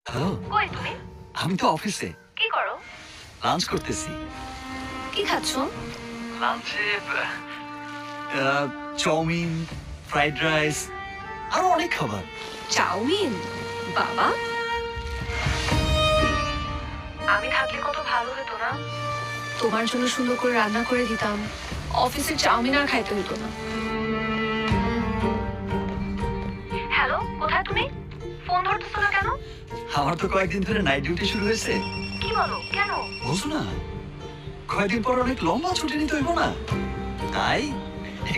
Hello, কই তুমি? আমি তো অফিসে কি করো? লাঞ্চ করতেছি। কি খাচ্ছো? লাঞ্চে চাউমিন, ফ্রাইড রাইস আরো অনেক খাবার। চাউমিন? বাবা, আমি থাকলে কত ভালো হতো না? তোমার জন্য সুন্দর করে রান্না করে দিতাম, অফিসের চাউমিন আর খাইতে হতো না। হ্যালো, কোথায় তুমি? ফোন ধরতেছো না কেন? আমার তো কয়েকদিন ধরে নাইট ডিউটি শুরু হয়েছে। কি বলো, কেন? বুঝো না, কয়েকদিন পর অনেক লম্বা ছুটি নিতে হইব না, তাই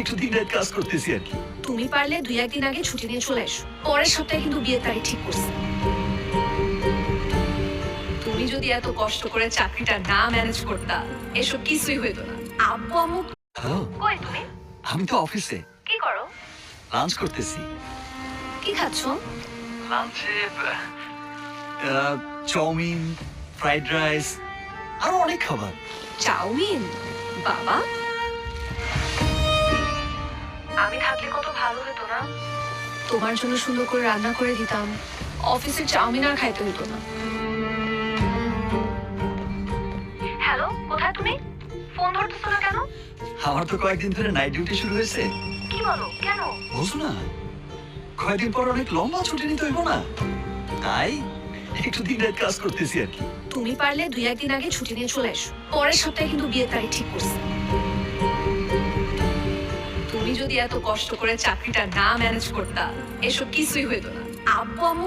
একটু দিন রাত কাজ করতেছি আর কি। তুমি পারলে 2-1 দিন আগে ছুটি নিয়ে চলে এসো। পরের সপ্তাহে কিন্তু বিয়ের তারিখ ঠিক করছি। তুমি যদি এত কষ্ট করে চাকরিটা না ম্যানেজ করতা, এসব কিছুই হইতো না। আব্বু আম্মু। হ্যালো, কই তুমি? আমি তো অফিসে কি করো? লাঞ্চ করতেছি। কি খাচ্ছো? লাঞ্চে চাউমিন, ফ্রাইড রাইস আরো অনেক খাবার। চাউমিন? বাবা, আমি থাকলে কত ভালো হতো না? তোমার জন্য সুন্দর করে রান্না করে দিতাম, অফিসের চাউমিন আর খাইতে হতো না। হ্যালো, কোথায় তুমি? ফোন ধরতেছো না কেন? আমার তো কয়েকদিন ধরে নাইট ডিউটি শুরু হয়েছে। কি বলো, কেন? বুঝো না, কয়েকদিন পর অনেক লম্বা ছুটি নিতে হইব না, তাই একটু দিন রাত কাজ করতেছি আর কি। তুমি পারলে 2-1 দিন আগে ছুটি নিয়ে চলে এসো। পরের সপ্তাহে কিন্তু বিয়ের তারিখ ঠিক করছি। তুমি যদি এত কষ্ট করে চাকরিটা না ম্যানেজ করতা, এসব কিছুই হইতো না। আব্বু আম্মু